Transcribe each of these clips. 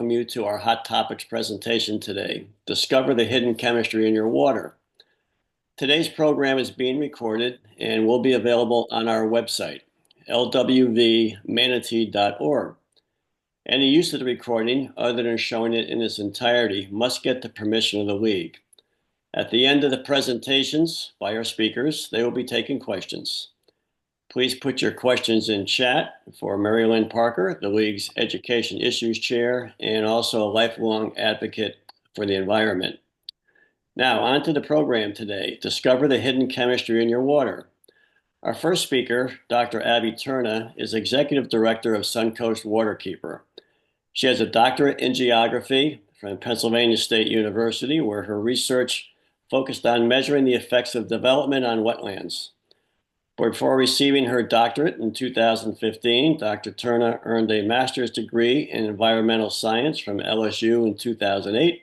welcome you to our Hot Topics presentation today, Discover the Hidden Chemistry in Your Water. Today's program is being recorded and will be available on our website, lwvmanatee.org. Any use of the recording, other than showing it in its entirety, must get the permission of the League. At the end of the presentations by our speakers, they will be taking questions. Please put your questions in chat for Mary Lynn Parker, the League's Education Issues Chair, and also a lifelong advocate for the environment. Now, on to the program today, Discover the Hidden Chemistry in Your Water. Our first speaker, Dr. Abbey Turner, is Executive Director of Suncoast Waterkeeper. She has a doctorate in geography from Pennsylvania State University, where her research focused on measuring the effects of development on wetlands. Before receiving her doctorate in 2015, Dr. Turner earned a master's degree in environmental science from LSU in 2008,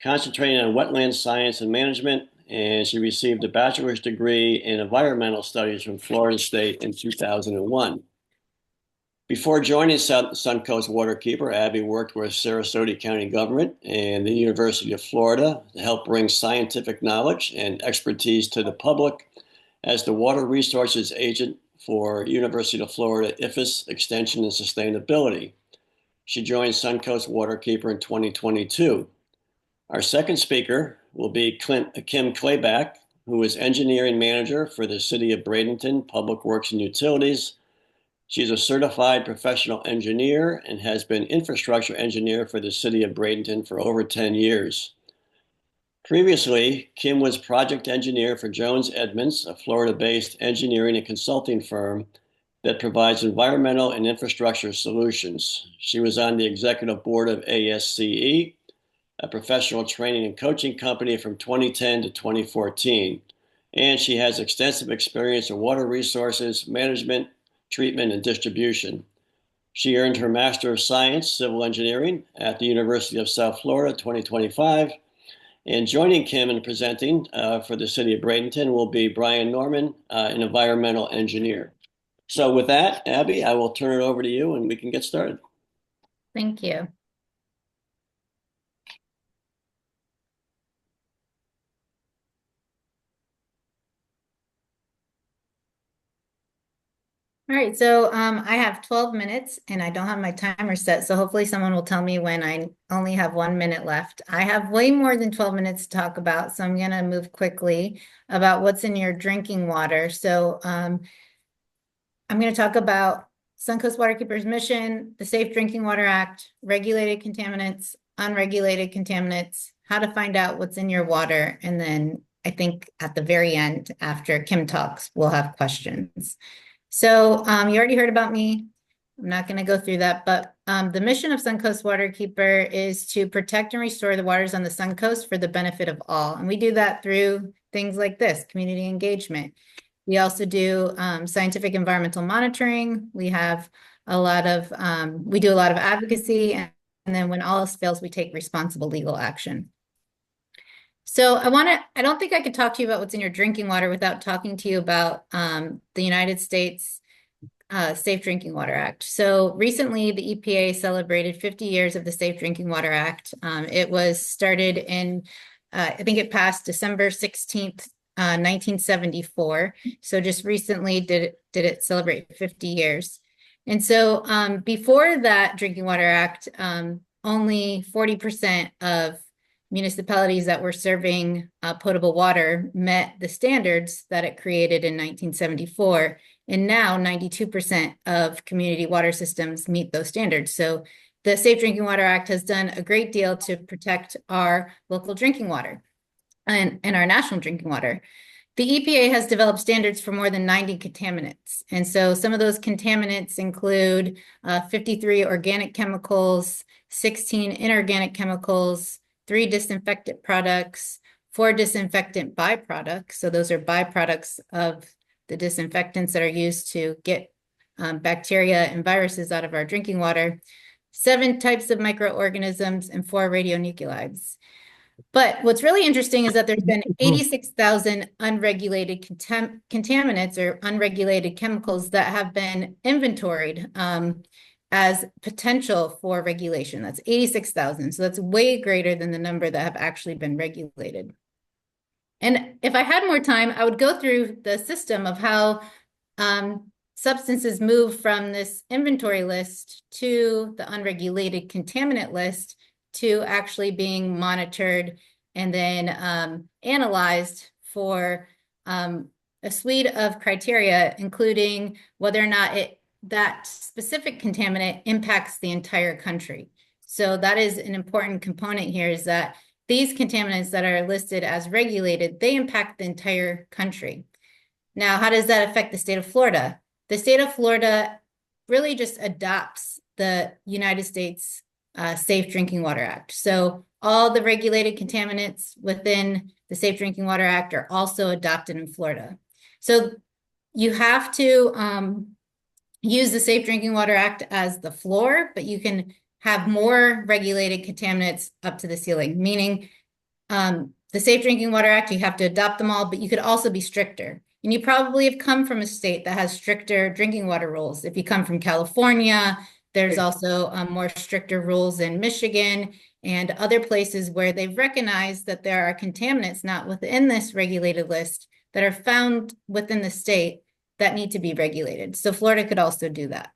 concentrating on wetland science and management, and she received a bachelor's degree in environmental studies from Florida State in 2001. Before joining Suncoast Waterkeeper, Abbey worked with Sarasota County government and the University of Florida to help bring scientific knowledge and expertise to the public as the water resources agent for University of Florida IFAS Extension and Sustainability. She joined Suncoast Waterkeeper in 2022. Our second speaker will be Kim Clayback, who is engineering manager for the City of Bradenton Public Works and Utilities. She's a certified professional engineer and has been infrastructure engineer for the City of Bradenton for over 10 years. Previously, Kim was project engineer for Jones Edmonds, a Florida-based engineering and consulting firm that provides environmental and infrastructure solutions. She was on the executive board of ASCE, a professional training and coaching company from 2010 to 2014. And she has extensive experience in water resources, management, treatment, and distribution. She earned her Master of Science, Civil Engineering at the University of South Florida 2025. And joining Kim in presenting for the City of Bradenton will be Brian Norman, an environmental engineer. So with that, Abbey, I will turn it over to you and we can get started. Thank you. All right, so I have 12 minutes and I don't have my timer set, so hopefully someone will tell me when I only have 1 minute left. I have way more than 12 minutes to talk about, so I'm going to move quickly about what's in your drinking water. So I'm going to talk about Suncoast Waterkeeper's mission, the Safe Drinking Water Act, regulated contaminants, unregulated contaminants, how to find out what's in your water, and then I think at the very end, after Kim talks, we'll have questions. So you already heard about me. I'm not going to go through that, but the mission of Suncoast Waterkeeper is to protect and restore the waters on the Suncoast for the benefit of all. And we do that through things like this, community engagement. We also do scientific environmental monitoring. We have we do a lot of advocacy, and then when all else fails, we take responsible legal action. So I don't think I could talk to you about what's in your drinking water without talking to you about the United States Safe Drinking Water Act. So recently, the EPA celebrated 50 years of the Safe Drinking Water Act. It was started in, I think it passed December 16th, 1974. So just recently did it celebrate 50 years. And so before that Drinking Water Act, only 40% of municipalities that were serving potable water met the standards that it created in 1974. And now 92% of community water systems meet those standards. So the Safe Drinking Water Act has done a great deal to protect our local drinking water and our national drinking water. The EPA has developed standards for more than 90 contaminants. And so some of those contaminants include 53 organic chemicals, 16 inorganic chemicals, 3 disinfectant products, 4 disinfectant byproducts. So those are byproducts of the disinfectants that are used to get bacteria and viruses out of our drinking water, 7 types of microorganisms, and 4 radionuclides. But what's really interesting is that there's been 86,000 unregulated contaminants or unregulated chemicals that have been inventoried as potential for regulation. That's 86,000. So that's way greater than the number that have actually been regulated. And if I had more time, I would go through the system of how substances move from this inventory list to the unregulated contaminant list to actually being monitored and then analyzed for a suite of criteria, including whether or not that specific contaminant impacts the entire country. So that is an important component here, is that these contaminants that are listed as regulated, they impact the entire country. Now, how does that affect the state of Florida? The state of Florida really just adopts the United States Safe Drinking Water Act. So all the regulated contaminants within the Safe Drinking Water Act are also adopted in Florida. So you have to use the Safe Drinking Water Act as the floor, but you can have more regulated contaminants up to the ceiling, meaning the Safe Drinking Water Act, you have to adopt them all, but you could also be stricter. And you probably have come from a state that has stricter drinking water rules. If you come from California, there's also more stricter rules in Michigan and other places where they've recognized that there are contaminants not within this regulated list that are found within the state that need to be regulated. So Florida could also do that.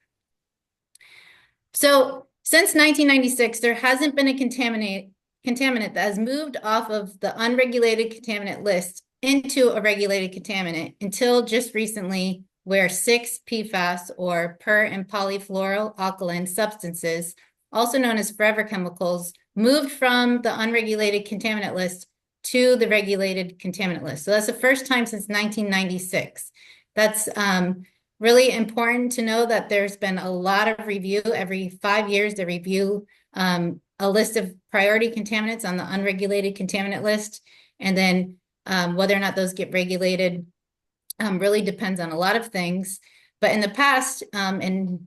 So since 1996, there hasn't been a contaminant that has moved off of the unregulated contaminant list into a regulated contaminant until just recently, where 6 PFAS or per and polyfluoroalkyl substances, also known as forever chemicals, moved from the unregulated contaminant list to the regulated contaminant list. So that's the first time since 1996. That's really important to know that there's been a lot of review. Every 5 years, they review a list of priority contaminants on the unregulated contaminant list. And then whether or not those get regulated really depends on a lot of things. But in the past, in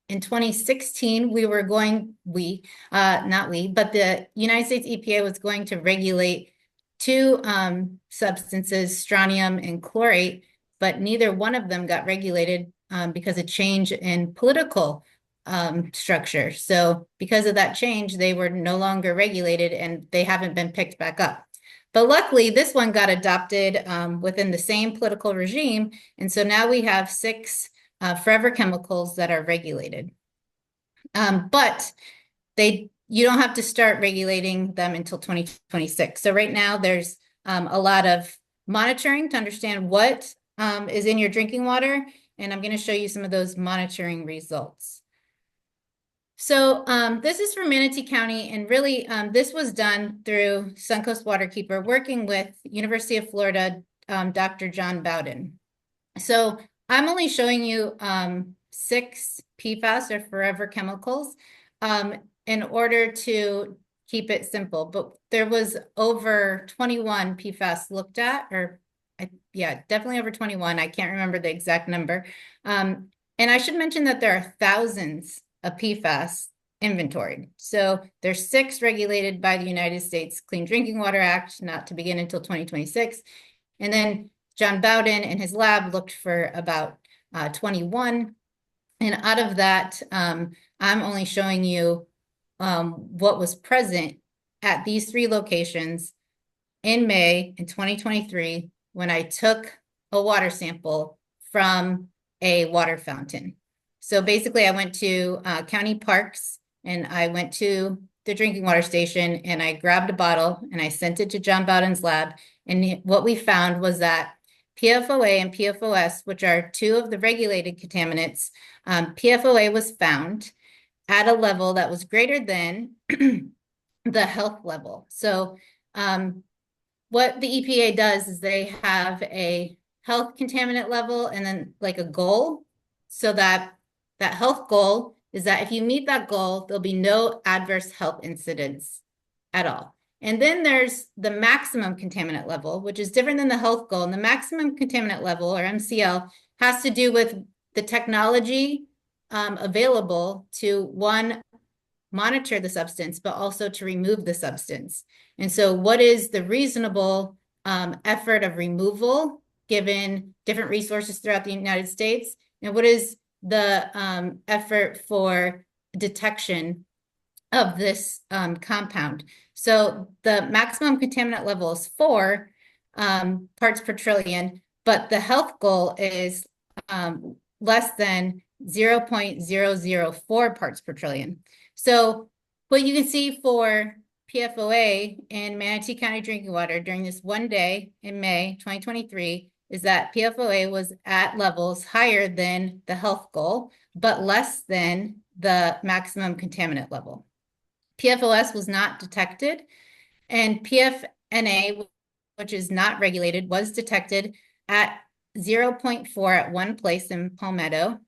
2016, but the United States EPA was going to regulate 2 substances, strontium and chlorate, but neither one of them got regulated because of change in political structure. So because of that change, they were no longer regulated and they haven't been picked back up. But luckily, this one got adopted within the same political regime. And so now we have 6 forever chemicals that are regulated. But you don't have to start regulating them until 2026. So right now, there's a lot of monitoring to understand what is in your drinking water. And I'm going to show you some of those monitoring results. So this is for Manatee County, and really this was done through Suncoast Waterkeeper, working with University of Florida, Dr. John Bowden. So I'm only showing you 6 PFAS or forever chemicals in order to keep it simple, but there was over 21 PFAS looked at, or yeah, definitely over 21. I can't remember the exact number. And I should mention that there are thousands of PFAS inventoried. So there's 6 regulated by the United States Clean Drinking Water Act, not to begin until 2026. And then John Bowden and his lab looked for about 21. And out of that, I'm only showing you what was present at these 3 locations in May in 2023 when I took a water sample from a water fountain. So basically, I went to county parks and I went to the drinking water station and I grabbed a bottle and I sent it to John Bowden's lab. And what we found was that PFOA and PFOS, which are 2 of the regulated contaminants, PFOA was found at a level that was greater than the health level. So what the EPA does is they have a health contaminant level and then like a goal, so that health goal is that if you meet that goal, there'll be no adverse health incidents at all. And then there's the maximum contaminant level, which is different than the health goal. And the maximum contaminant level, or MCL, has to do with the technology available to, 1, monitor the substance, but also to remove the substance. And so what is the reasonable effort of removal given different resources throughout the United States? And what is the effort for detection of this compound. So the maximum contaminant level is 4 parts per trillion, but the health goal is less than 0.004 parts per trillion. So what you can see for PFOA in Manatee County drinking water during this one day in May 2023 is that PFOA was at levels higher than the health goal, but less than the maximum contaminant level. PFOS was not detected, and PFNA, which is not regulated, was detected at 0.4 at one place in Palmetto,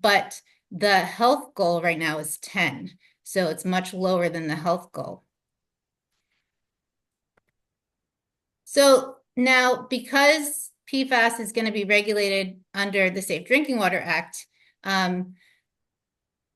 but the health goal right now is 10. So it's much lower than the health goal. So now, because PFAS is going to be regulated under the Safe Drinking Water Act,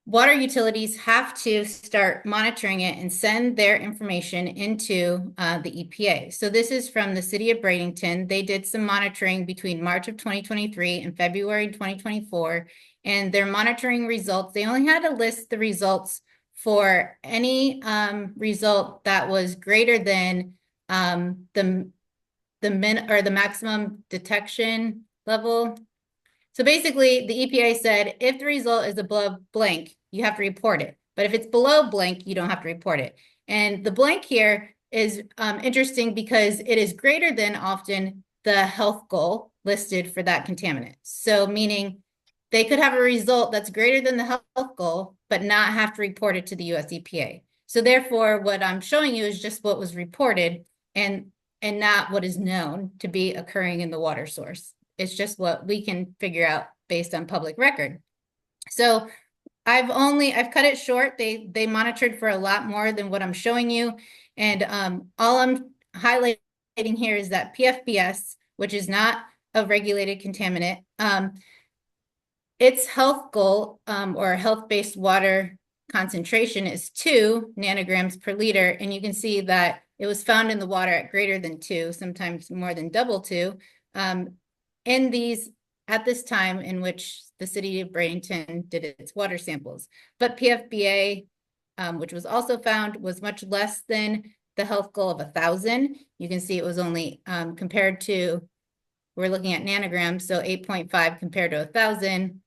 water utilities have to start monitoring it and send their information into the EPA. So this is from the city of Bradenton. They did some monitoring between March of 2023 and February 2024. And their monitoring results, they only had to list the results for any result that was greater than the maximum detection level. So basically, the EPA said, if the result is above blank, you have to report it. But if it's below blank, you don't have to report it. And the blank here is interesting because it is greater than often the health goal listed for that contaminant. So meaning they could have a result that's greater than the health goal, but not have to report it to the US EPA. So therefore, what I'm showing you is just what was reported and not what is known to be occurring in the water source. It's just what we can figure out based on public record. So I've cut it short. They monitored for a lot more than what I'm showing you. And all I'm highlighting here is that PFBS, which is not a regulated contaminant, its health goal or health-based water concentration is 2 nanograms per liter. And you can see that it was found in the water at greater than 2, sometimes more than double 2. At this time in which the city of Bradenton did its water samples. But PFBA, which was also found, was much less than the health goal of 1,000. You can see it was only compared to, we're looking at nanograms, so 8.5 compared to 1,000.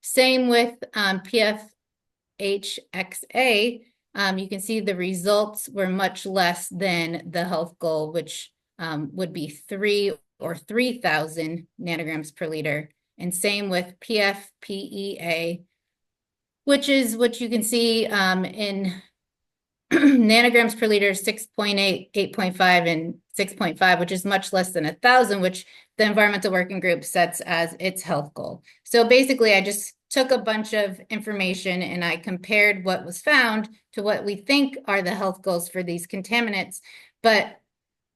Same with PFHXA. You can see the results were much less than the health goal, which would be 3 or 3,000 nanograms per liter. And same with PFPEA, which is what you can see in nanograms per liter, 6.8, 8.5, and 6.5, which is much less than 1,000, which the Environmental Working Group sets as its health goal. So basically, I just took a bunch of information and I compared what was found to what we think are the health goals for these contaminants. But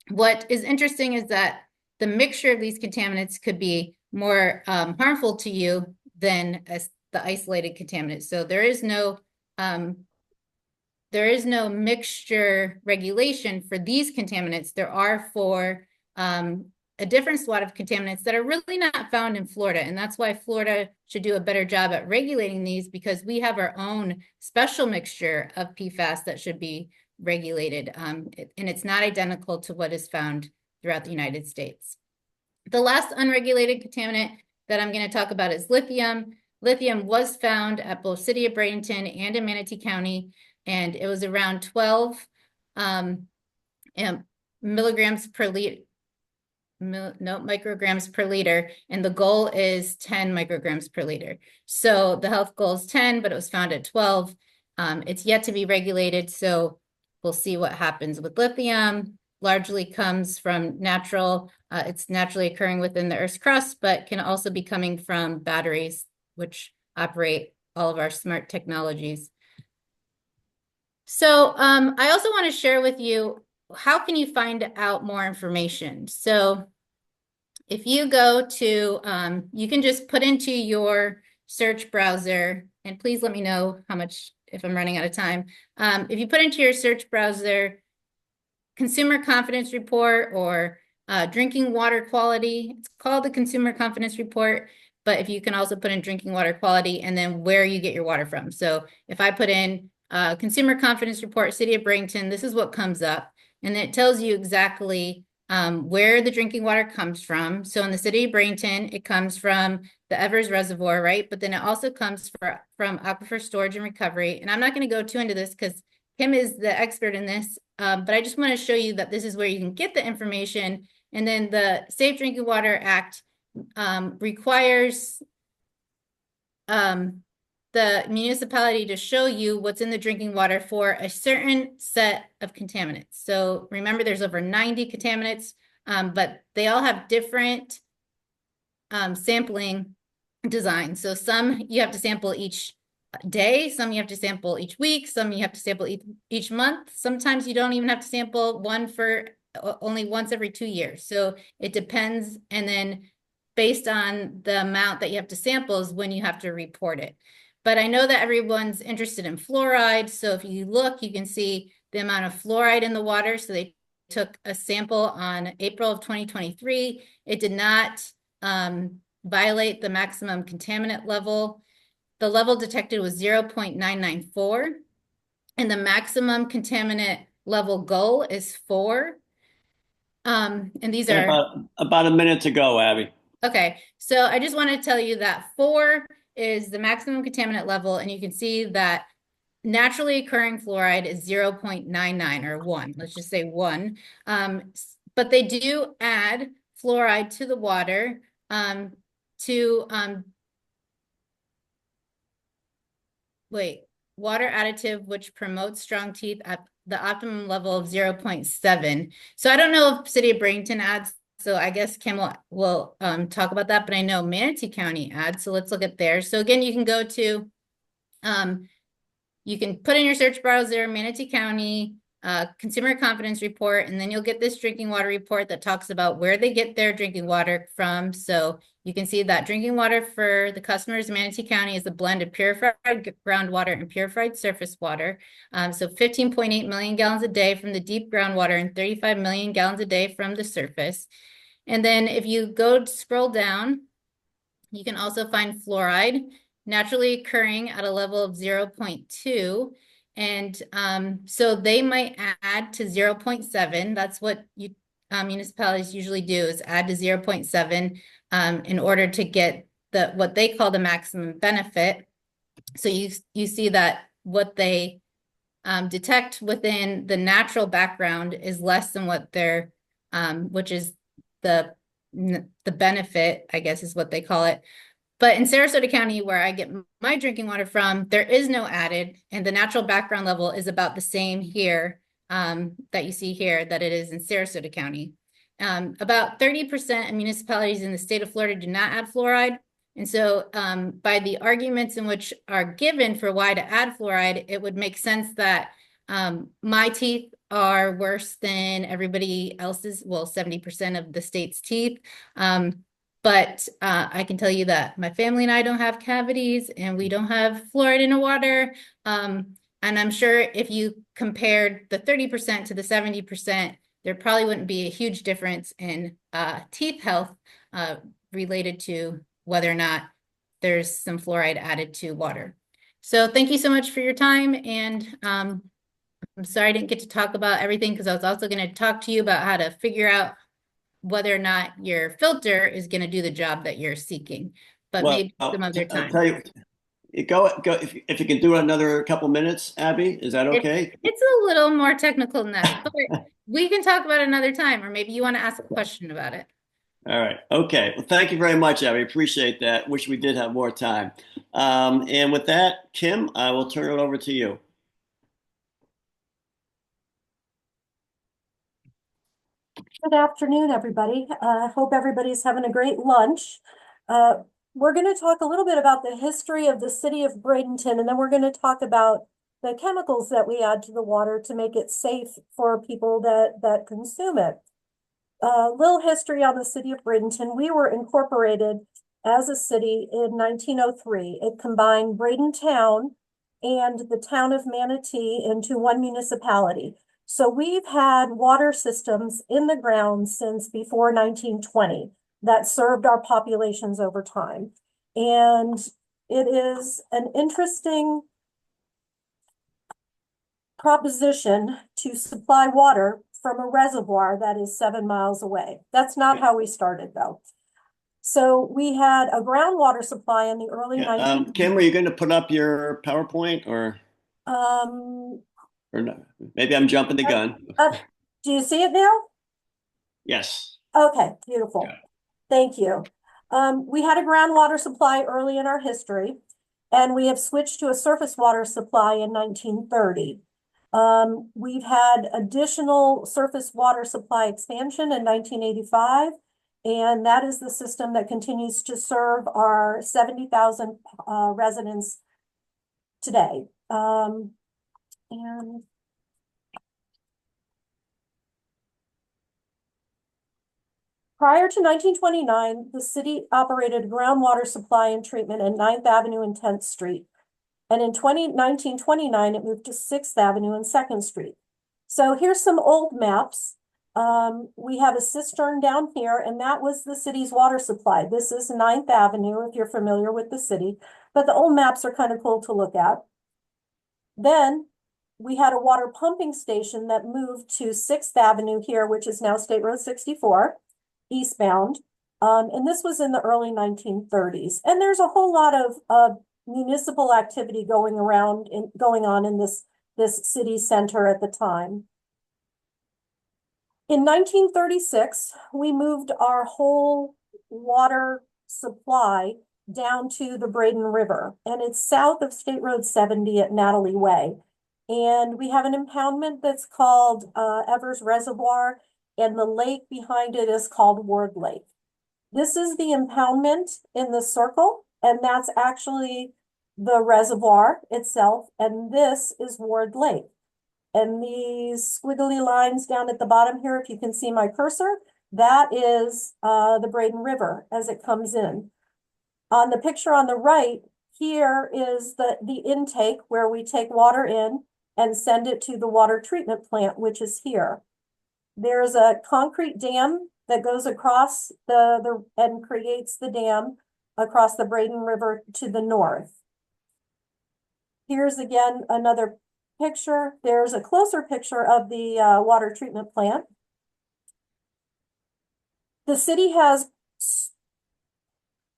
what is interesting is that the mixture of these contaminants could be more harmful to you than the isolated contaminants. So there is no mixture regulation for these contaminants. There are for a different swath of contaminants that are really not found in Florida. And that's why Florida should do a better job at regulating these, because we have our own special mixture of PFAS that should be regulated. And it's not identical to what is found throughout the United States. The last unregulated contaminant that I'm going to talk about is lithium. Lithium was found at both City of Bradenton and in Manatee County, and it was around 12 milligrams per liter. Micrograms per liter, and the goal is 10 micrograms per liter. So the health goal is 10, but it was found at 12. It's yet to be regulated, so we'll see what happens with lithium. Largely comes from it's naturally occurring within the Earth's crust, but can also be coming from batteries, which operate all of our smart technologies. So I also want to share with you, how can you find out more information? So if you go to, you can just put into your search browser, and please let me know how much, if I'm running out of time. If you put into your search browser, Consumer Confidence Report or drinking water quality, it's called the Consumer Confidence Report. but if you can also put in drinking water quality and then where you get your water from. So if I put in consumer confidence report, City of Bradenton, this is what comes up. And it tells you exactly where the drinking water comes from. So in the City of Bradenton, it comes from the Evers Reservoir, right? But then it also comes from aquifer storage and recovery. And I'm not going to go too into this because Kim is the expert in this, but I just want to show you that this is where you can get the information. And then the Safe Drinking Water Act requires the municipality to show you what's in the drinking water for a certain set of contaminants. So remember, there's over 90 contaminants, but they all have different sampling designs. So some you have to sample each day, some you have to sample each week, some you have to sample each month. Sometimes you don't even have to sample one for only once every 2 years. So it depends. And then based on the amount that you have to sample is when you have to report it. But I know that everyone's interested in fluoride. So if you look, you can see the amount of fluoride in the water. So they took a sample on April of 2023. It did not violate the maximum contaminant level. The level detected was 0.994, and the maximum contaminant level goal is 4. And these are about a minute to go, Abby. okay. So I just want to tell you that 4 is the maximum contaminant level, and you can see that naturally occurring fluoride is 0.99 or 1. Let's just say 1. But they do add fluoride to the water to water additive, which promotes strong teeth at the optimum level of 0.7. So I don't know if City of Bradenton adds, so I guess Kim will talk about that, but I know Manatee County adds, so let's look at theirs. So again, you can go to, you can put in your search browser, Manatee County, consumer confidence report, and then you'll get this drinking water report that talks about where they get their drinking water from. So you can see that drinking water for the customers in Manatee County is a blend of purified groundwater and purified surface water. So 15.8 million gallons a day from the deep groundwater and 35 million gallons a day from the surface. And then if you go scroll down, you can also find fluoride naturally occurring at a level of 0.2. And so they might add to 0.7. That's what municipalities usually do, is add to 0.7 in order to get what they call the maximum benefit. So you see that what they detect within the natural background is less than what they're, which is the benefit, I guess is what they call it. But in Sarasota County, where I get my drinking water from, there is no added, and the natural background level is about the same here that you see here that it is in Sarasota County. About 30% of municipalities in the state of Florida do not add fluoride. And so by the arguments in which are given for why to add fluoride, it would make sense that my teeth are worse than everybody else's, well, 70% of the state's teeth. But I can tell you that my family and I don't have cavities and we don't have fluoride in the water. And I'm sure if you compared the 30% to the 70%, there probably wouldn't be a huge difference in teeth health related to whether or not there's some fluoride added to water. So thank you so much for your time. And I'm sorry I didn't get to talk about everything because I was also going to talk to you about how to figure out whether or not your filter is going to do the job that you're seeking, but Well, maybe some other I'll time. tell you, go if you can do another couple minutes, Abby, is that okay? It's a little more technical than that, but we can talk about it another time, or maybe you want to ask a question about it. All right. Okay. Well, thank you very much, Abby. Appreciate that. Wish we did have more time. And with that, Kim, I will turn it over to you. Good afternoon, everybody. Hope everybody's having a great lunch. We're going to talk a little bit about the history of the city of Bradenton, and then we're going to talk about the chemicals that we add to the water to make it safe for people that consume it. Little history on the city of Bradenton. We were incorporated as a city in 1903. It combined Bradenton and the town of Manatee into one municipality. So we've had water systems in the ground since before 1920 that served our populations over time. And it is an interesting proposition to supply water from a reservoir that is 7 miles away. That's not how we started, though. So we had a groundwater supply in the early 1900s. Kim, are you going to put up your PowerPoint or Um, no? Maybe I'm jumping the gun. do you see it now? Yes. Okay, beautiful. Yeah. Thank you. We had a groundwater supply early in our history, and we have switched to a surface water supply in 1930. We've had additional surface water supply expansion in 1985, and that is the system that continues to serve our 70,000 residents today. And prior to 1929, the city operated groundwater supply and treatment at 9th Avenue and 10th Street. And in 1929, it moved to 6th Avenue and 2nd Street. So here's some old maps. We have a cistern down here, and that was the city's water supply. This is 9th Avenue, if you're familiar with the city, but the old maps are kind of cool to look at. Then we had a water pumping station that moved to 6th Avenue here, which is now State Road 64, eastbound. And this was in the early 1930s. And there's a whole lot of municipal activity going on in this city center at the time. In 1936, we moved our whole water supply down to the Bradenton River, and it's south of State Road 70 at Natalie Way. And we have an impoundment that's called Evers Reservoir, and the lake behind it is called Ward Lake. This is the impoundment in the circle, and that's actually the reservoir itself, and this is Ward Lake. And these squiggly lines down at the bottom here, if you can see my cursor, that is the Bradenton River as it comes in. On the picture on the right, here is the intake where we take water in and send it to the water treatment plant, which is here. There's a concrete dam that goes across and creates the dam across the Bradenton River to the north. Here's again another picture. There's a closer picture of the water treatment plant. The city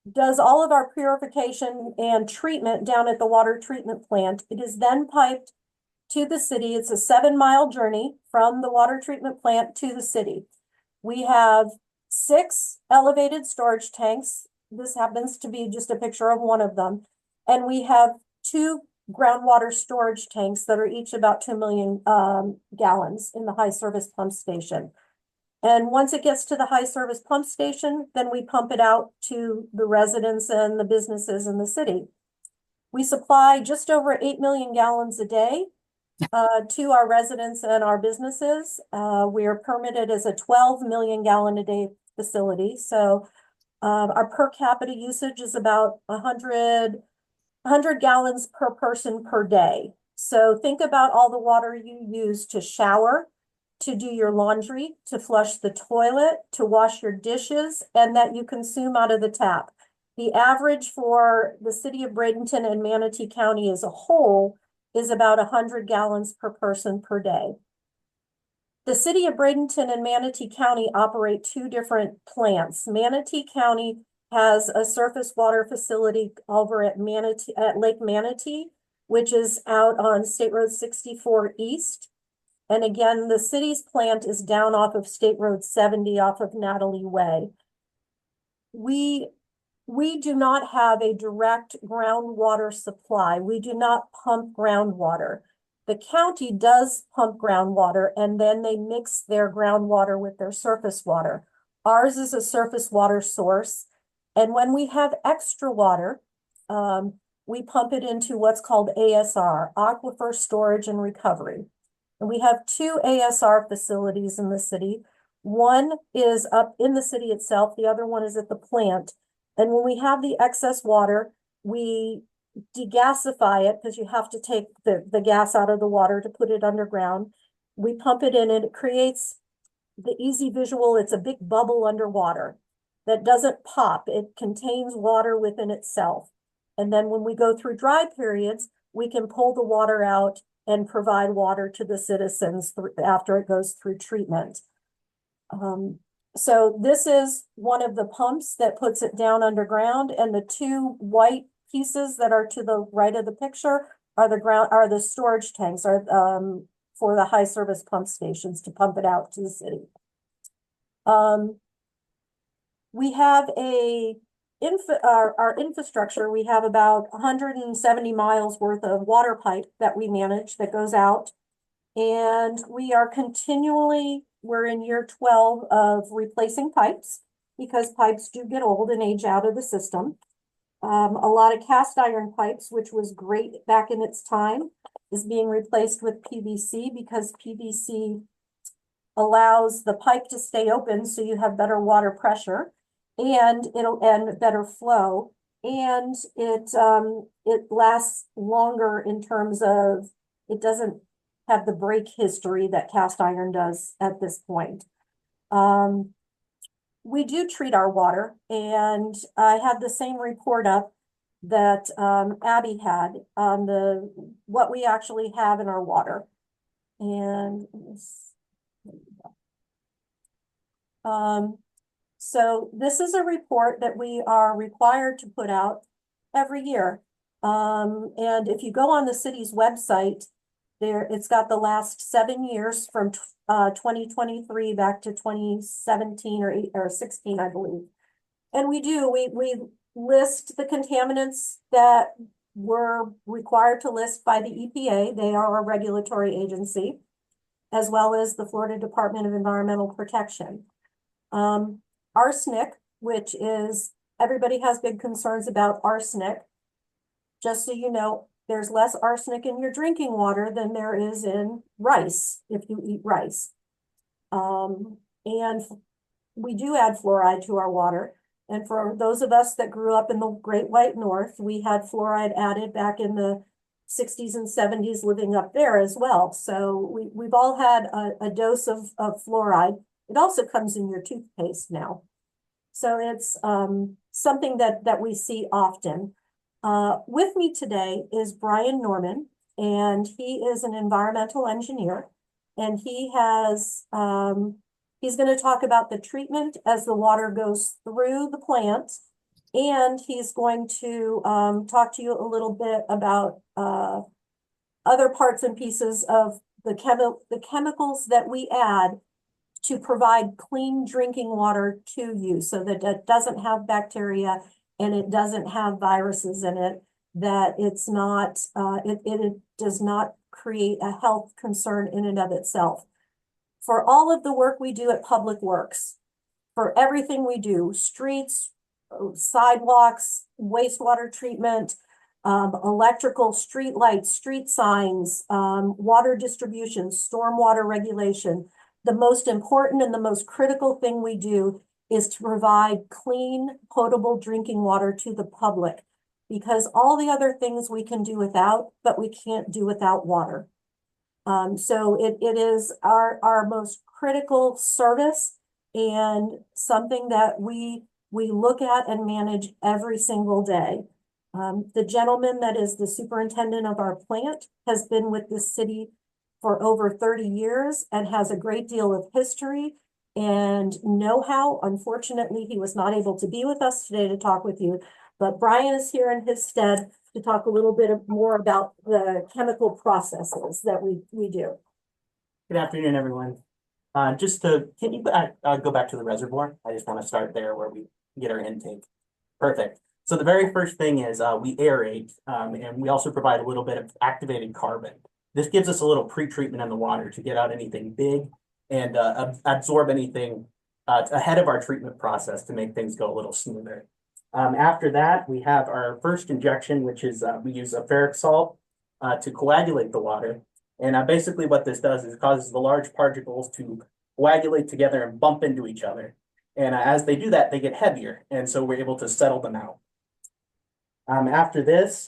does all of our purification and treatment down at the water treatment plant. It is then piped to the city. It's a 7-mile journey from the water treatment plant to the city. We have 6 elevated storage tanks. This happens to be just a picture of one of them. And we have 2 groundwater storage tanks that are each about 2 million gallons in the high service pump station. And once it gets to the high service pump station, then we pump it out to the residents and the businesses in the city. We supply just over 8 million gallons a day to our residents and our businesses. We are permitted as a 12 million gallon a day facility. So our per capita usage is about 100 gallons per person per day. So think about all the water you use to shower, to do your laundry, to flush the toilet, to wash your dishes, and that you consume out of the tap. The average for the city of Bradenton and Manatee County as a whole is about 100 gallons per person per day. The city of Bradenton and Manatee County operate 2 different plants. Manatee County has a surface water facility over at Lake Manatee, which is out on State Road 64 East. And again, the city's plant is down off of State Road 70 off of Natalie Way. We do not have a direct groundwater supply. We do not pump groundwater. The county does pump groundwater, and then they mix their groundwater with their surface water. Ours is a surface water source. And when we have extra water, we pump it into what's called ASR, Aquifer Storage and Recovery. And we have 2 ASR facilities in the city. One is up in the city itself. The other one is at the plant. And when we have the excess water, we degasify it because you have to take the gas out of the water to put it underground. We pump it in and it creates the easy visual. It's a big bubble underwater. that doesn't pop. It contains water within itself. And then when we go through dry periods, we can pull the water out and provide water to the citizens after it goes through treatment. So this is one of the pumps that puts it down underground, and the two white pieces that are to the right of the picture are the storage tanks for the high service pump stations to pump it out to the city. We have our infrastructure. We have about 170 miles worth of water pipe that we manage that goes out, and we are we're in year 12 of replacing pipes because pipes do get old and age out of the system. A lot of cast iron pipes, which was great back in its time, is being replaced with PVC because PVC allows the pipe to stay open so you have better water pressure and better flow, and it lasts longer in terms of it doesn't have the break history that cast iron does at this point. We do treat our water, and I have the same report up that Abbey had on what we actually have in our water. And so this is a report that we are required to put out every year. And if you go on the city's website, it's got the last 7 years from 2023 back to 2017 or 16, I believe. And we list the contaminants that we're required to list by the EPA. They are a regulatory agency, as well as the Florida Department of Environmental Protection. Arsenic, which is, everybody has big concerns about arsenic. Just so you know, there's less arsenic in your drinking water than there is in rice, if you eat rice. And we do add fluoride to our water. And for those of us that grew up in the Great White North, we had fluoride added back in the 60s and 70s living up there as well. So we've all had a dose of fluoride. It also comes in your toothpaste now. So it's something that we see often. With me today is Brian Norman, and he is an environmental engineer, and he has he's going to talk about the treatment as the water goes through the plant, and he's going to talk to you a little bit about other parts and pieces of the chemicals that we add to provide clean drinking water to you so that it doesn't have bacteria and it doesn't have viruses in it, that it's not, it does not create a health concern in and of itself. For all of the work we do at Public Works, for everything we do, streets, sidewalks, wastewater treatment, electrical, street lights, street signs, water distribution, stormwater regulation, the most important and the most critical thing we do is to provide clean, potable drinking water to the public, because all the other things we can do without, but we can't do without water. So it is our most critical service and something that we look at and manage every single day. The gentleman that is the superintendent of our plant has been with this city for over 30 years and has a great deal of history and know-how. Unfortunately, he was not able to be with us today to talk with you, but Brian is here in his stead to talk a little bit more about the chemical processes that we do. Good afternoon, everyone. Can you go back to the reservoir? I just want to start there where we get our intake. Perfect. So the very first thing is we aerate, and we also provide a little bit of activated carbon. This gives us a little pre-treatment in the water to get out anything big and absorb anything ahead of our treatment process to make things go a little smoother. After that, we have our first injection, which is we use a ferric salt to coagulate the water. And basically what this does is it causes the large particles to coagulate together and bump into each other. And as they do that, they get heavier. And so we're able to settle them out. After this,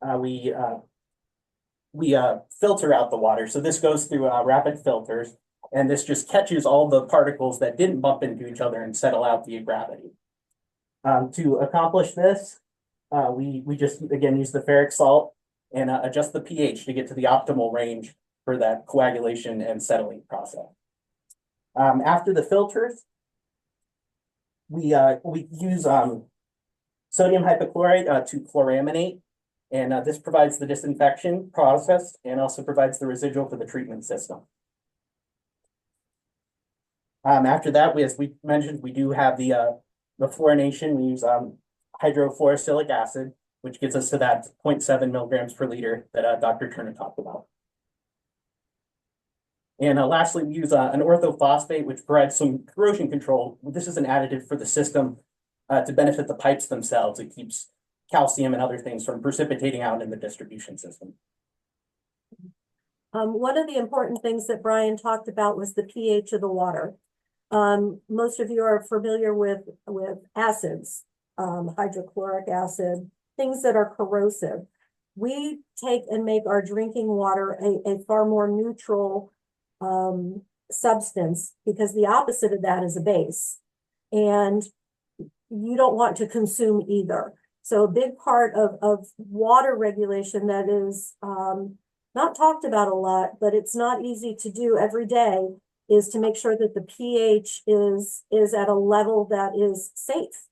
we filter out the water. So this goes through rapid filters, and this just catches all the particles that didn't bump into each other and settle out via gravity. To accomplish this, we just, again, use the ferric salt and adjust the pH to get to the optimal range for that coagulation and settling process. After the filters, we use sodium hypochlorite to chloraminate, and this provides the disinfection process and also provides the residual for the treatment system. After that, as we mentioned, we do have the fluorination. We use hydrofluorosilicic acid, which gets us to that 0.7 milligrams per liter that Dr. Turner talked about. And lastly, we use an orthophosphate, which provides some corrosion control. This is an additive for the system to benefit the pipes themselves. It keeps calcium and other things from precipitating out in the distribution system. One of the important things that Brian talked about was the pH of the water. Most of you are familiar with acids, hydrochloric acid, things that are corrosive. We take and make our drinking water a far more neutral substance, because the opposite of that is a base. And you don't want to consume either. So a big part of water regulation that is not talked about a lot, but it's not easy to do every day, is to make sure that the pH is at a level that is safe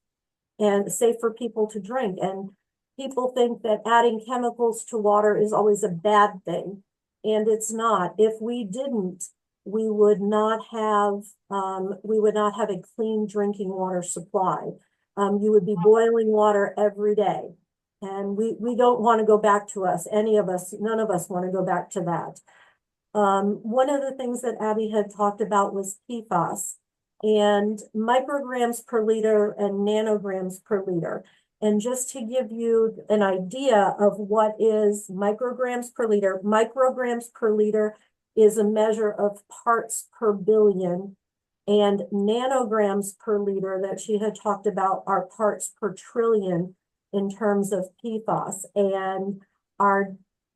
and safe for people to drink. And people think that adding chemicals to water is always a bad thing, and it's not. If we didn't, we would not have a clean drinking water supply. You would be boiling water every day, and we don't want to go back to us. Any of us, none of us want to go back to that. One of the things that Abbey had talked about was PFAS, and micrograms per liter and nanograms per liter. And just to give you an idea of what is micrograms per liter is a measure of parts per billion, and nanograms per liter that she had talked about are parts per trillion in terms of PFAS. And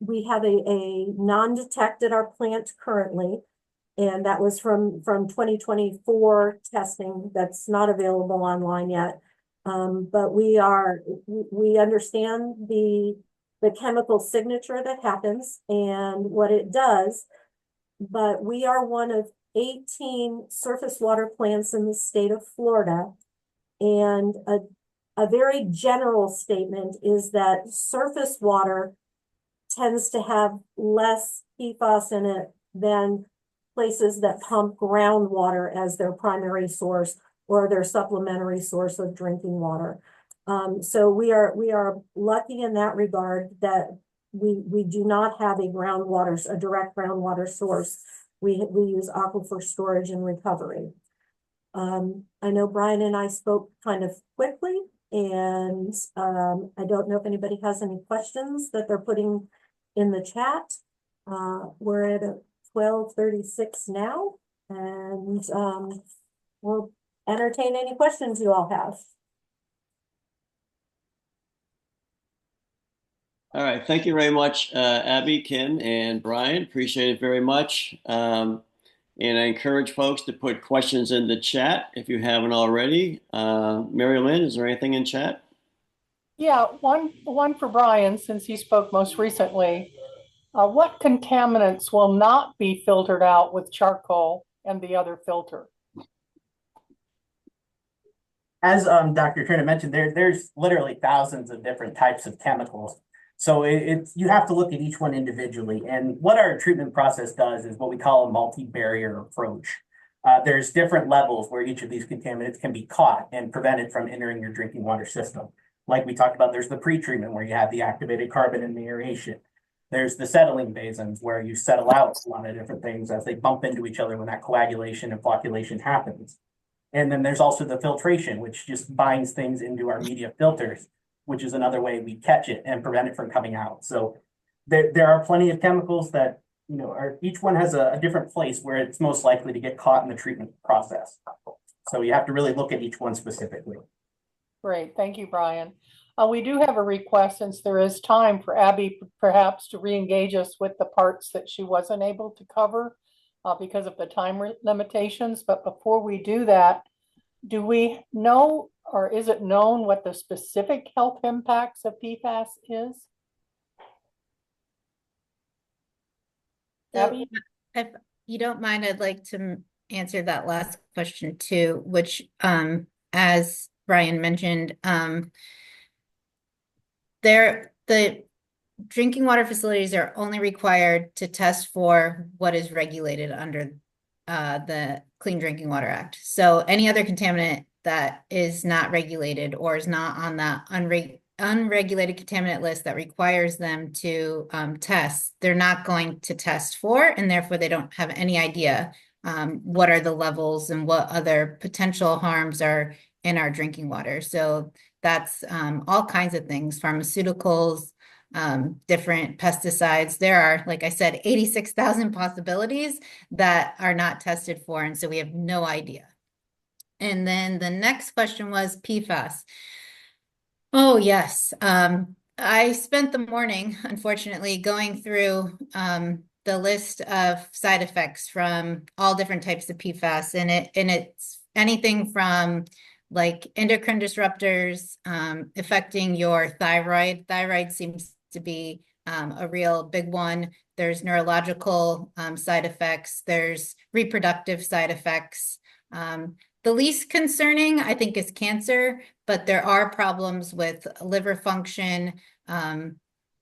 we have a non-detect at our plant currently, and that was from 2024 testing that's not available online yet. But we understand the chemical signature that happens and what it does. But we are one of 18 surface water plants in the state of Florida. And a very general statement is that surface water tends to have less PFAS in it than places that pump groundwater as their primary source or their supplementary source of drinking water. So we are lucky in that regard that we do not have a direct groundwater source. We use aquifer storage and recovery. I know Brian and I spoke kind of quickly, and I don't know if anybody has any questions that they're putting in the chat. We're at 12:36 now, and we'll entertain any questions you all have. All right, thank you very much, Abbey, Ken, and Brian. Appreciate it very much. And I encourage folks to put questions in the chat if you haven't already. Mary Lynn, is there anything in chat? Yeah, one for Brian, since he spoke most recently. What contaminants will not be filtered out with charcoal and the other filter? As Dr. Turner mentioned, there's literally thousands of different types of chemicals. So you have to look at each one individually. And what our treatment process does is what we call a multi-barrier approach. There's different levels where each of these contaminants can be caught and prevented from entering your drinking water system. Like we talked about, there's the pre-treatment where you have the activated carbon and the aeration. There's the settling basins where you settle out a lot of different things as they bump into each other when that coagulation and flocculation happens. And then there's also the filtration, which just binds things into our media filters, which is another way we catch it and prevent it from coming out. So there are plenty of chemicals that, each one has a different place where it's most likely to get caught in the treatment process. So you have to really look at each one specifically. Great, thank you, Brian. We do have a request, since there is time, for Abbey perhaps to re-engage us with the parts that she wasn't able to cover because of the time limitations. But before we do that, do we know or is it known what the specific health impacts of PFAS is? So, Abby? if you don't mind, I'd like to answer that last question too, which, as Brian mentioned, the drinking water facilities are only required to test for what is regulated under the Clean Drinking Water Act. So any other contaminant that is not regulated or is not on that unregulated contaminant list that requires them to test, they're not going to test for, and therefore they don't have any idea what are the levels and what other potential harms are in our drinking water. So that's all kinds of things, pharmaceuticals, different pesticides. There are, like I said, 86,000 possibilities that are not tested for, and so we have no idea. And then the next question was PFAS. Oh, yes. I spent the morning, unfortunately, going through the list of side effects from all different types of PFAS, and it's anything from like endocrine disruptors affecting your thyroid. Thyroid seems to be a real big one. There's neurological side effects. There's reproductive side effects. The least concerning, I think, is cancer, but there are problems with liver function,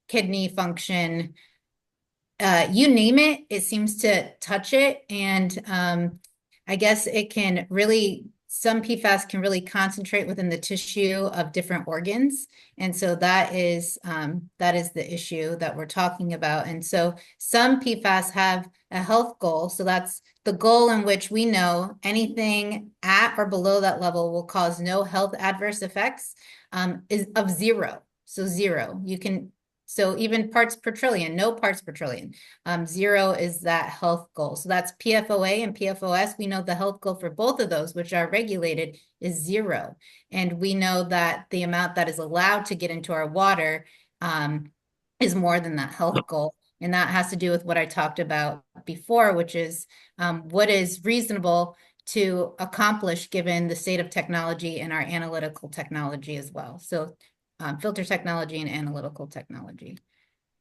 kidney function, you name it, it seems to touch it. And I guess it can really, some PFAS can really concentrate within the tissue of different organs. And so that is the issue that we're talking about. And so some PFAS have a health goal. So that's the goal in which we know anything at or below that level will cause no health adverse effects is of 0. So 0. So even parts per trillion, no parts per trillion. 0 is that health goal. So that's PFOA and PFOS. We know the health goal for both of those, which are regulated, is 0. And we know that the amount that is allowed to get into our water is more than that health goal. And that has to do with what I talked about before, which is what is reasonable to accomplish given the state of technology and our analytical technology as well. So filter technology and analytical technology.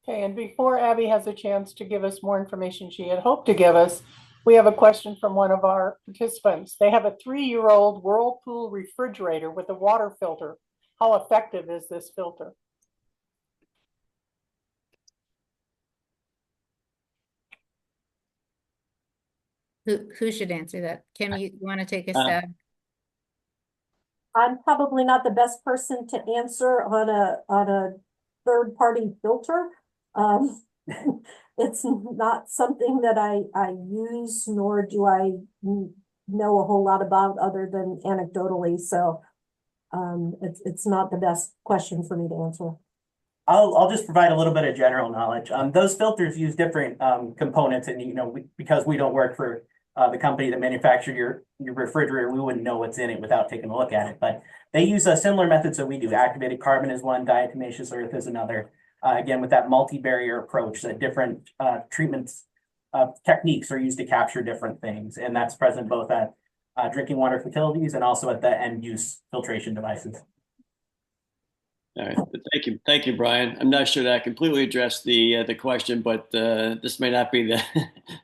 Okay, and before Abby has a chance to give us more information she had hoped to give us, we have a question from one of our participants. They have a 3-year-old Whirlpool refrigerator with a water filter. How effective is this filter? Who should answer that? Kim, you want to take a stab? I'm probably not the best person to answer on a third-party filter. It's not something that I use, nor do I know a whole lot about other than anecdotally. So it's not the best question for me to answer. I'll just provide a little bit of general knowledge. Those filters use different components, and because we don't work for the company that manufactured your refrigerator, we wouldn't know what's in it without taking a look at it. But they use similar methods that we do. Activated carbon is one, diatomaceous earth is another. Again, with that multi-barrier approach, that different treatments techniques are used to capture different things, and that's present both at drinking water facilities and also at the end-use filtration devices. All right, thank you, Brian. I'm not sure that I completely addressed the question, but this may not be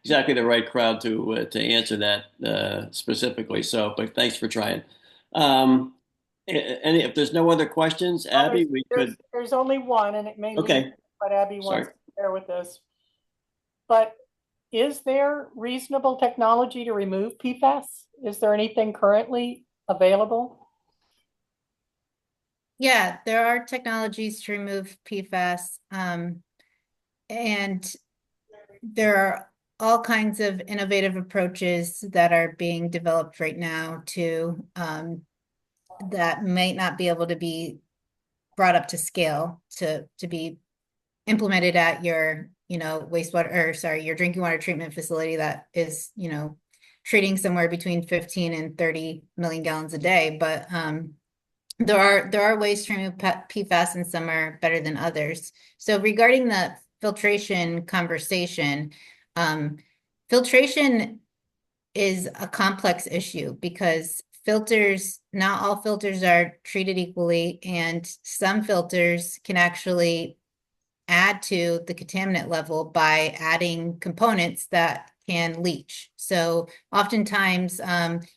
exactly the right crowd to answer that specifically. So, but thanks for trying. And if there's no other questions, Abby, there's only one, and it may okay. But Abby wants to share with us. But is there reasonable technology to remove PFAS? Is there anything currently available? Yeah, there are technologies to remove PFAS, and there are all kinds of innovative approaches that are being developed right now to that might not be able to be brought up to scale to be implemented at your your drinking water treatment facility that is treating somewhere between 15 and 30 million gallons a day, but there are ways to remove PFAS, and some are better than others. So regarding the filtration conversation, filtration is a complex issue because filters, not all filters are treated equally, and some filters can actually add to the contaminant level by adding components that can leach. So oftentimes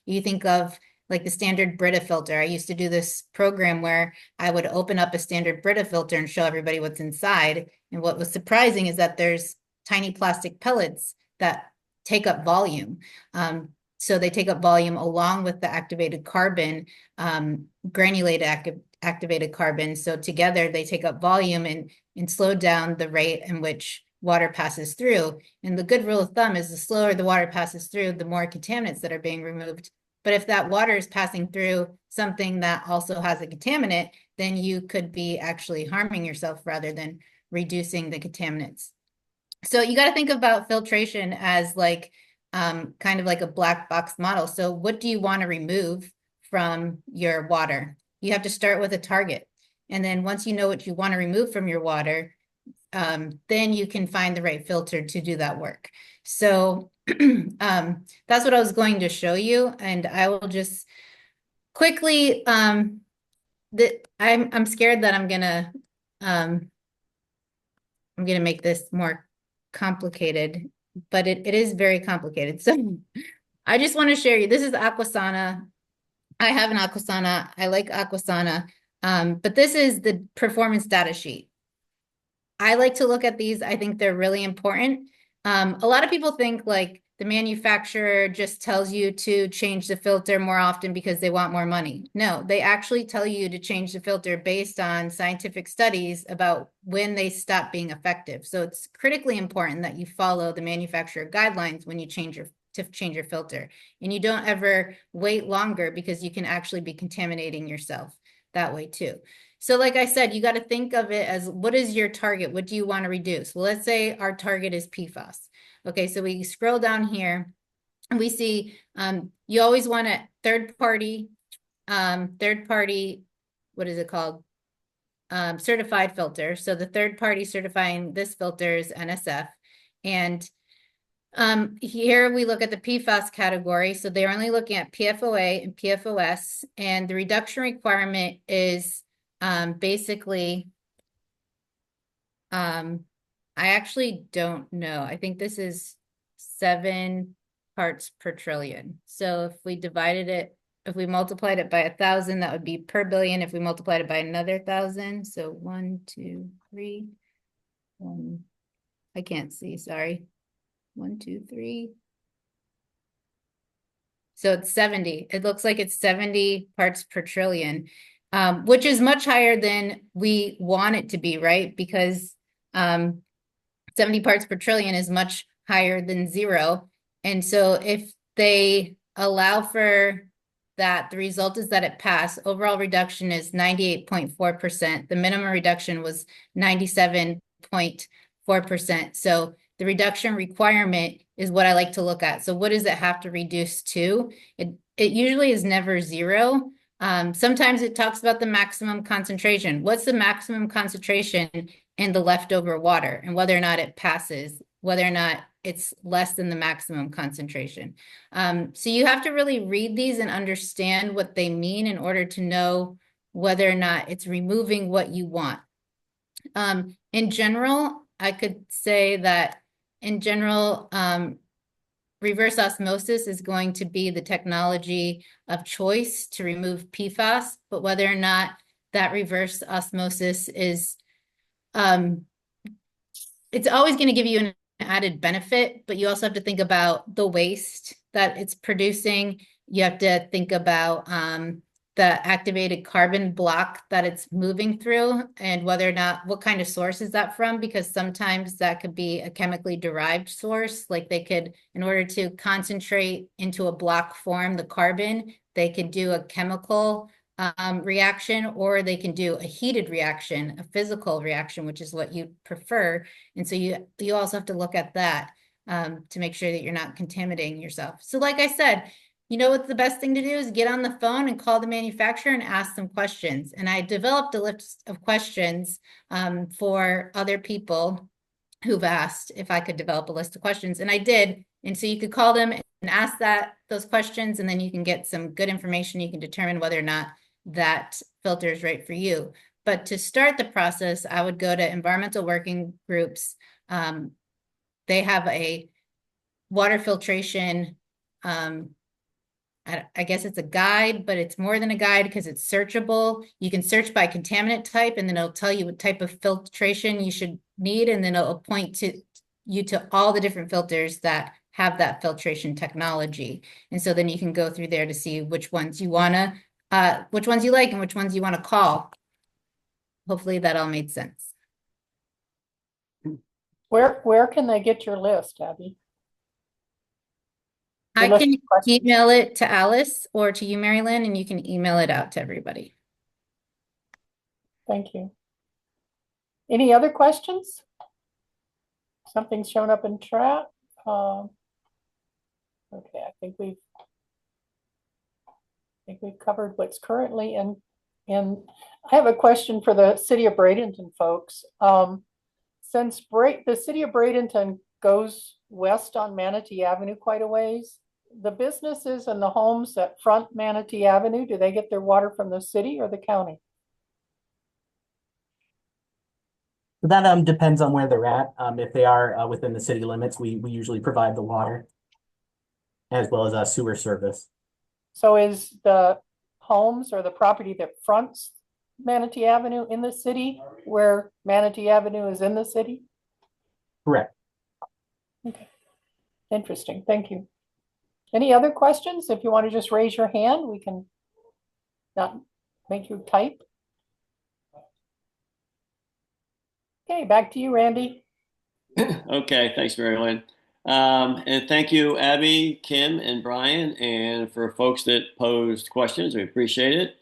you think of like the standard Brita filter. I used to do this program where I would open up a standard Brita filter and show everybody what's inside. And what was surprising is that there's tiny plastic pellets that take up volume. So they take up volume along with the activated carbon, granulated activated carbon. So together they take up volume and slow down the rate in which water passes through. And the good rule of thumb is the slower the water passes through, the more contaminants that are being removed. But if that water is passing through something that also has a contaminant, then you could be actually harming yourself rather than reducing the contaminants. So you got to think about filtration as like kind of like a black box model. So what do you want to remove from your water? You have to start with a target. And then once you know what you want to remove from your water, then you can find the right filter to do that work. So that's what I was going to show you. And I will just quickly, I'm scared that I'm gonna make this more complicated, but it is very complicated. So I just want to share you, this is Aquasana. I have an Aquasana. I like Aquasana. But this is the performance data sheet. I like to look at these. I think they're really important. A lot of people think like the manufacturer just tells you to change the filter more often because they want more money. No, they actually tell you to change the filter based on scientific studies about when they stop being effective. So it's critically important that you follow the manufacturer guidelines when you change your filter. And you don't ever wait longer because you can actually be contaminating yourself that way too. So like I said, you got to think of it as what is your target? What do you want to reduce? Well, let's say our target is PFAS. Okay, so we scroll down here and we see you always want a third party, what is it called? Certified filter. So the third party certifying this filter is NSF. And here we look at the PFAS category. So they're only looking at PFOA and PFOS, and the reduction requirement is basically, I actually don't know. I think this is 7 parts per trillion. So if we divided it, if we multiplied it by 1,000, that would be per billion. If we multiplied it by another 1,000, so 1, 2, 3, 1, I can't see, sorry. 1, 2, 3. So it's 70. It looks like it's 70 parts per trillion, which is much higher than we want it to be, right? Because 70 parts per trillion is much higher than 0. And so if they allow for that, the result is that it passed. Overall reduction is 98.4%. The minimum reduction was 97.4%. So the reduction requirement is what I like to look at. So what does it have to reduce to? It usually is never 0. Sometimes it talks about the maximum concentration. What's the maximum concentration in the leftover water, and whether or not it passes, whether or not it's less than the maximum concentration. So you have to really read these and understand what they mean in order to know whether or not it's removing what you want. In general, I could say that in general, reverse osmosis is going to be the technology of choice to remove PFAS, but whether or not that reverse osmosis is, it's always going to give you an added benefit, but you also have to think about the waste that it's producing. You have to think about the activated carbon block that it's moving through, and whether or not, what kind of source is that from, because sometimes that could be a chemically derived source. Like they could, in order to concentrate into a block form, the carbon, they could do a chemical reaction, or they can do a heated reaction, a physical reaction, which is what you prefer. And so you also have to look at that to make sure that you're not contaminating yourself. So like I said, you know what the best thing to do is get on the phone and call the manufacturer and ask them questions. And I developed a list of questions for other people who've asked if I could develop a list of questions, and I did. And so you could call them and ask those questions, and then you can get some good information. You can determine whether or not that filter is right for you. But to start the process, I would go to environmental working groups. They have a water filtration, I guess it's a guide, but it's more than a guide because it's searchable. You can search by contaminant type, and then it'll tell you what type of filtration you should need, and then it'll point to you to all the different filters that have that filtration technology. And so then you can go through there to see which ones you wanna, which ones you like and which ones you want to call. Hopefully that all made sense. Where can they get your list, Abby? I Your list can of questions? email it to Alice or to you, Mary Lynn, and you can email it out to everybody. Thank you. Any other questions? Something's shown up in chat. Okay, I think we've covered what's currently in. I have a question for the city of Bradenton folks. Since the city of Bradenton goes west on Manatee Avenue quite a ways, the businesses and the homes that front Manatee Avenue, do they get their water from the city or the county? That depends on where they're at. If they are within the city limits, we usually provide the water as well as sewer service. So is the homes or the property that fronts Manatee Avenue in the city where Manatee Avenue is in the city? Correct. Okay. Interesting. Thank you. Any other questions? If you want to just raise your hand, we can not make you type. Okay, back to you, Randy. Okay, thanks, Mary Lynn. And thank you, Abby, Kim, and Brian, and for folks that posed questions. We appreciate it.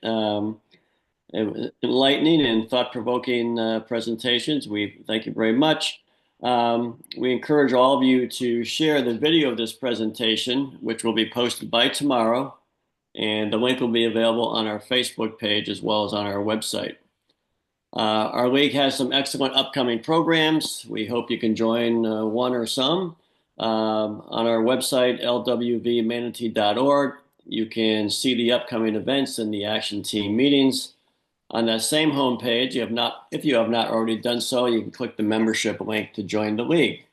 It was enlightening and thought-provoking presentations. We thank you very much. We encourage all of you to share the video of this presentation, which will be posted by tomorrow, and the link will be available on our Facebook page as well as on our website. Our league has some excellent upcoming programs. We hope you can join one or some. On our website, lwvmanatee.org, you can see the upcoming events and the action team meetings. On that same homepage, if you have not already done so, you can click the membership link to join the league.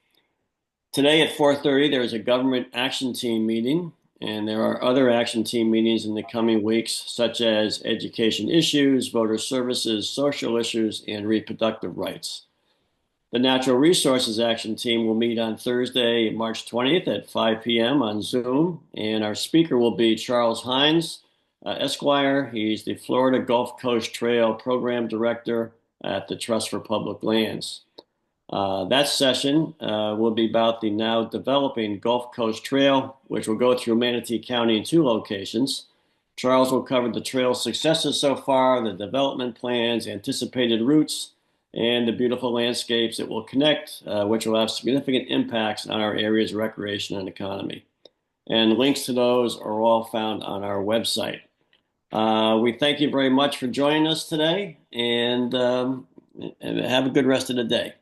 Today at 4:30, there is a government action team meeting, and there are other action team meetings in the coming weeks, such as education issues, voter services, social issues, and reproductive rights. The Natural Resources Action Team will meet on Thursday, March 20th at 5 p.m. on Zoom, and our speaker will be Charles Hines, Esquire. He's the Florida Gulf Coast Trail Program Director at the Trust for Public Lands. That session will be about the now developing Gulf Coast Trail, which will go through Manatee County in 2 locations. Charles will cover the trail's successes so far, the development plans, anticipated routes, and the beautiful landscapes it will connect, which will have significant impacts on our area's recreation and economy. And links to those are all found on our website. We thank you very much for joining us today, and have a good rest of the day.